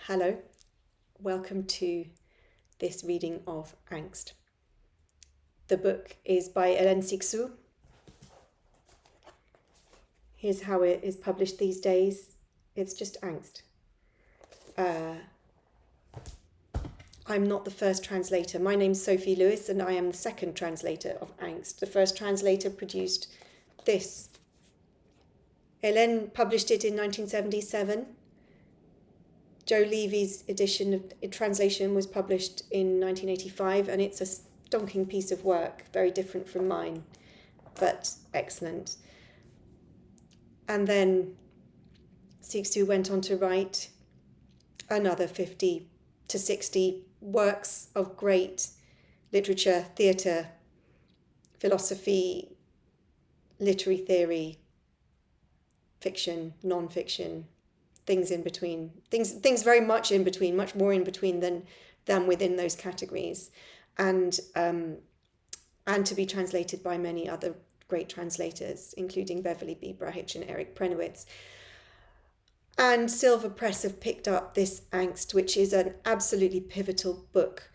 Hello, welcome to this reading of Angst. The book is by Hélène Cixous. Here's how it is published these days. It's just Angst. I'm not the first translator. My name's Sophie Lewis and I am the second translator of Angst. The first translator produced this. Hélène published it in 1977. Joe Levy's translation was published in 1985, and it's a stonking piece of work, very different from mine, but excellent. And then Cixous went on to write another 50 to 60 works of great literature, theatre, philosophy, literary theory, fiction, non-fiction, things in between, things very much in between, much more in between than within those categories, and to be translated by many other great translators, including Beverly B. Brahich and Eric Prenowitz. And Silver Press have picked up this Angst, which is an absolutely pivotal book.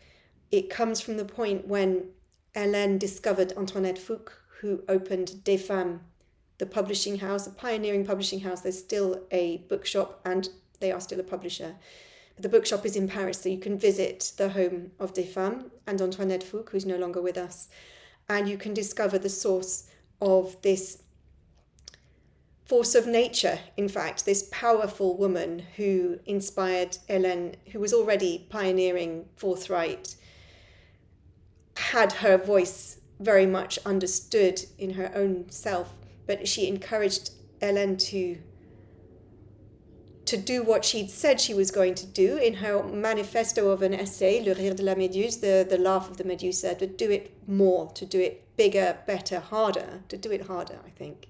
It comes from the point when Hélène discovered Antoinette Fouque, who opened Des Femmes, the publishing house, a pioneering publishing house. There's still a bookshop and they are still a publisher. But the bookshop is in Paris, so you can visit the home of Des Femmes and Antoinette Fouque, who's no longer with us, and you can discover the source of this force of nature, in fact, this powerful woman who inspired Hélène, who was already pioneering forthright, had her voice very much understood in her own self, but she encouraged Hélène to do what she'd said she was going to do in her manifesto of an essay, Le Rire de la Méduse, the laugh of the Medusa, to do it more, to do it bigger, better, harder, to do it harder, I think,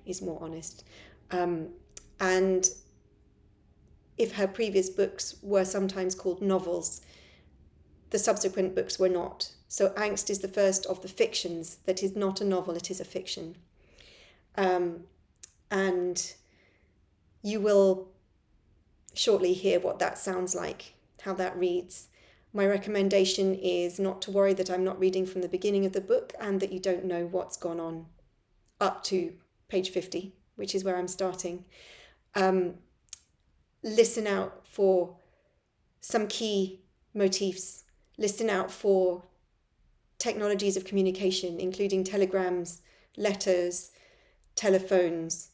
is more honest. And if her previous books were sometimes called novels, the subsequent books were not. So Angst is the first of the fictions that is not a novel, it is a fiction. And you will shortly hear what that sounds like, how that reads. My recommendation is not to worry that I'm not reading from the beginning of the book and that you don't know what's gone on up to page 50, which is where I'm starting. Listen out for some key motifs. Listen out for technologies of communication, including telegrams, letters, telephones,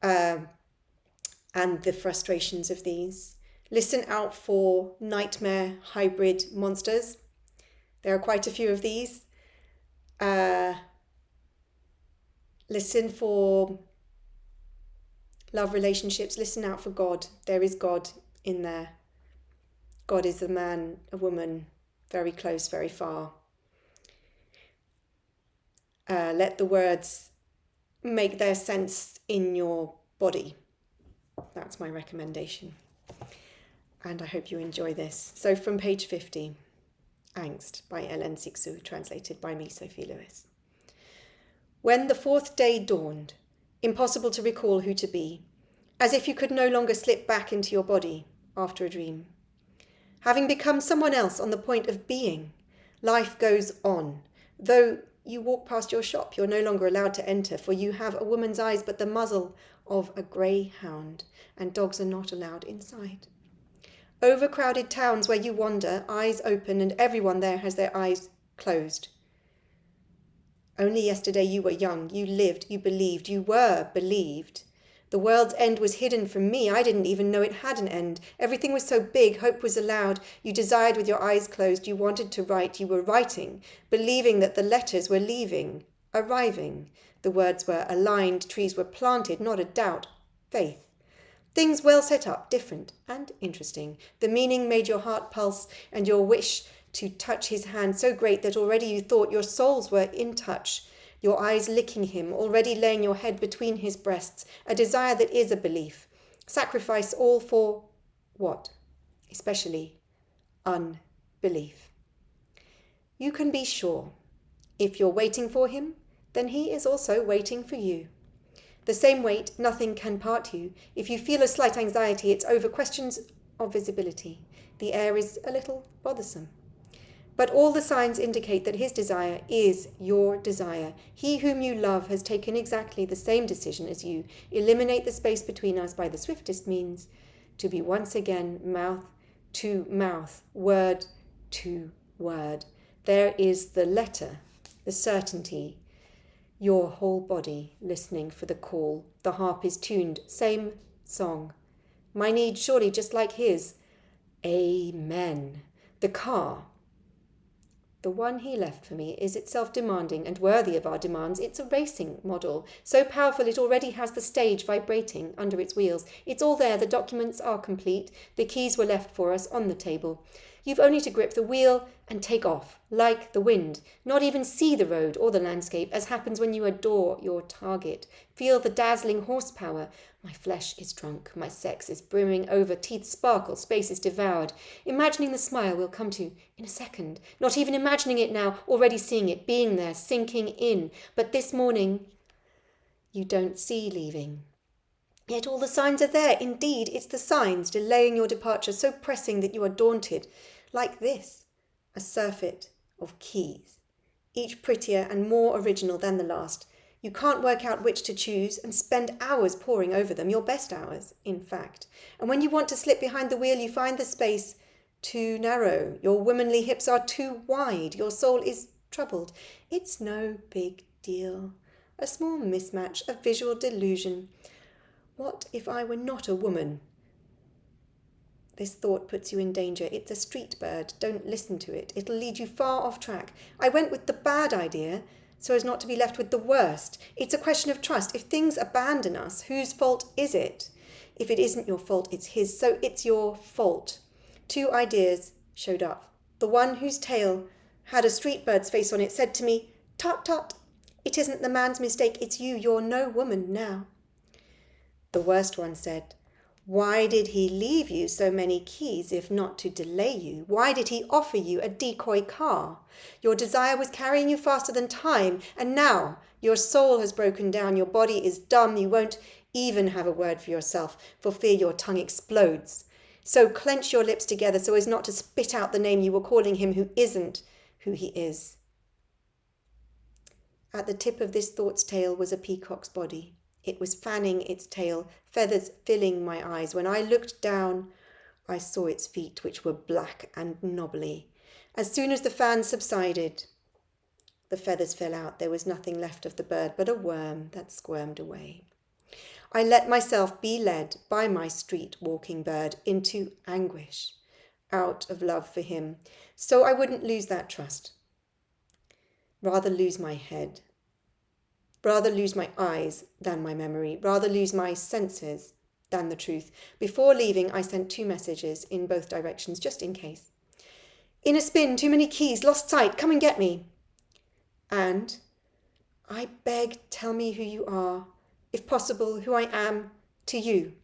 and the frustrations of these. Listen out for nightmare hybrid monsters. There are quite a few of these. Listen for love relationships. Listen out for God. There is God in there. God is a man, a woman, very close, very far. Let the words make their sense in your body. That's my recommendation. And I hope you enjoy this. So from page 50, Angst by Hélène Cixous, translated by me, Sophie Lewis. When the fourth day dawned, impossible to recall who to be, as if you could no longer slip back into your body after a dream. Having become someone else on the point of being, life goes on. Though you walk past your shop, you're no longer allowed to enter, for you have a woman's eyes but the muzzle of a grey hound, and dogs are not allowed inside. Overcrowded towns where you wander, eyes open, and everyone there has their eyes closed. Only yesterday you were young, you lived, you believed, you were believed. The world's end was hidden from me. I didn't even know it had an end. Everything was so big, hope was allowed. You desired with your eyes closed, you wanted to write, you were writing, believing that the letters were leaving, arriving. The words were aligned, trees were planted, not a doubt, faith. Things well set up, different and interesting. The meaning made your heart pulse, and your wish to touch his hand so great that already you thought your souls were in touch, your eyes licking him, already laying your head between his breasts, a desire that is a belief. Sacrifice all for what? Especially unbelief. You can be sure, if you're waiting for him, then he is also waiting for you. The same weight, nothing can part you. If you feel a slight anxiety, it's over questions of visibility. The air is a little bothersome. But all the signs indicate that his desire is your desire. He whom you love has taken exactly the same decision as you. Eliminate the space between us by the swiftest means, to be once again mouth to mouth, word to word. There is the letter, the certainty, your whole body listening for the call. The harp is tuned, same song. My need surely just like his. Amen. The car, the one he left for me, is itself demanding and worthy of our demands. It's a racing model, so powerful it already has the stage vibrating under its wheels. It's all there, the documents are complete, the keys were left for us on the table. You've only to grip the wheel and take off, like the wind, not even see the road or the landscape, as happens when you adore your target. Feel the dazzling horsepower. My flesh is drunk, my sex is brimming over, teeth sparkle, space is devoured. Imagining the smile will come to in a second, not even imagining it now, already seeing it, being there, sinking in. But this morning, you don't see leaving. Yet all the signs are there. Indeed, it's the signs delaying your departure, so pressing that you are daunted. Like this, a surfeit of keys, each prettier and more original than the last. You can't work out which to choose and spend hours poring over them, your best hours, in fact. And when you want to slip behind the wheel, you find the space too narrow. Your womanly hips are too wide. Your soul is troubled. It's no big deal. A small mismatch, a visual delusion. What if I were not a woman? This thought puts you in danger. It's a street bird. Don't listen to it. It'll lead you far off track. I went with the bad idea so as not to be left with the worst. It's a question of trust. If things abandon us, whose fault is it? If it isn't your fault, it's his. So it's your fault. Two ideas showed up. The one whose tail had a street bird's face on it said to me, "Tut, tut. It isn't the man's mistake. It's you. You're no woman now." The worst one said, "Why did he leave you so many keys if not to delay you? Why did he offer you a decoy car? Your desire was carrying you faster than time, and now your soul has broken down, your body is dumb, you won't even have a word for yourself for fear your tongue explodes. So clench your lips together so as not to spit out the name you were calling him who isn't who he is." At the tip of this thought's tail was a peacock's body. It was fanning its tail, feathers filling my eyes. When I looked down, I saw its feet, which were black and knobbly. As soon as the fan subsided, the feathers fell out. There was nothing left of the bird but a worm that squirmed away. I let myself be led by my street-walking bird into anguish, out of love for him, so I wouldn't lose that trust. Rather lose my head. Rather lose my eyes than my memory. Rather lose my senses than the truth. Before leaving, I sent 2 messages in both directions, just in case. "In a spin, too many keys, lost sight, come and get me." And, "I beg, tell me who you are, if possible, who I am to you."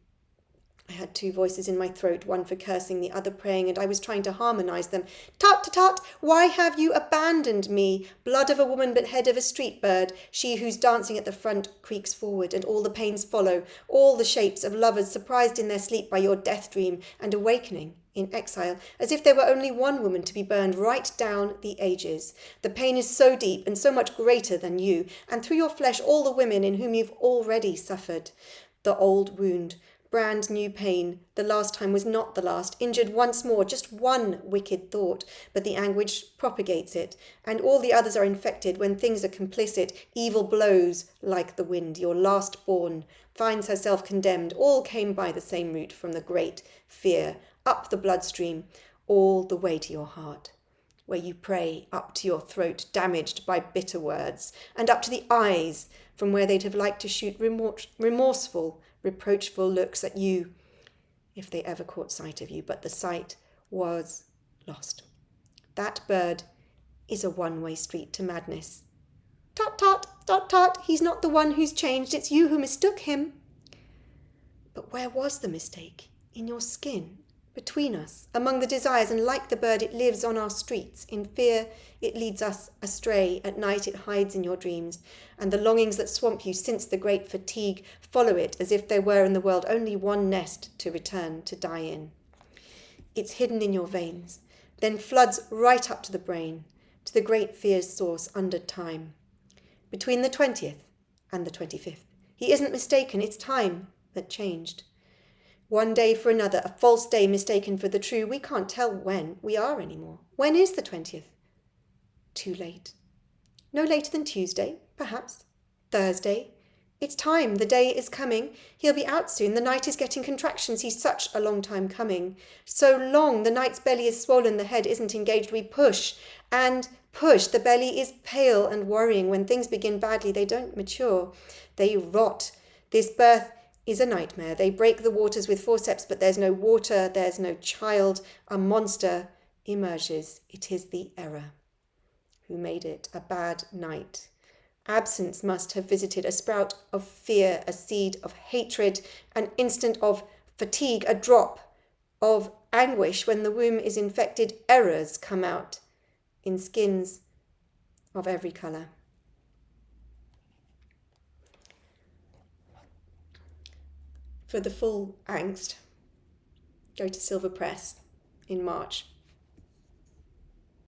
I had 2 voices in my throat, one for cursing, the other praying, and I was trying to harmonize them. "Tut, tut, tut, why have you abandoned me? Blood of a woman but head of a street bird, she whose dancing at the front creaks forward, and all the pains follow, all the shapes of lovers surprised in their sleep by your death dream, and awakening in exile, as if there were only one woman to be burned right down the ages. The pain is so deep and so much greater than you, and through your flesh all the women in whom you've already suffered. The old wound, brand new pain, the last time was not the last, injured once more, just one wicked thought, but the anguish propagates it, and all the others are infected when things are complicit, evil blows like the wind. Your last born finds herself condemned, all came by the same route from the great fear, up the bloodstream, all the way to your heart, where you pray up to your throat, damaged by bitter words, and up to the eyes, from where they'd have liked to shoot remorseful, reproachful looks at you, if they ever caught sight of you, but the sight was lost. That bird is a one-way street to madness. Tut, tut, tut, tut, he's not the one who's changed, it's you who mistook him. But where was the mistake? In your skin, between us, among the desires, and like the bird it lives on our streets. In fear it leads us astray, at night it hides in your dreams, and the longings that swamp you since the great fatigue follow it as if there were in the world only one nest to return to die in. it's hidden in your veins, then floods right up to the brain, to the great fear's source under time. Between the 20th and the 25th. He isn't mistaken, it's time that changed. One day for another, a false day mistaken for the true. We can't tell when we are anymore. When is the 20th? Too late. No later than Tuesday, perhaps. Thursday. It's time, the day is coming. He'll be out soon, the night is getting contractions, he's such a long time coming. So long, the night's belly is swollen, the head isn't engaged. We push and push. The belly is pale and worrying. When things begin badly, they don't mature. They rot. This birth is a nightmare. They break the waters with forceps, but there's no water, there's no child. A monster emerges. It is the error. Who made it? A bad night. Absence must have visited, a sprout of fear, a seed of hatred, an instant of fatigue, a drop of anguish. When the womb is infected, errors come out in skins of every colour. For the full angst, go to Silver Press in March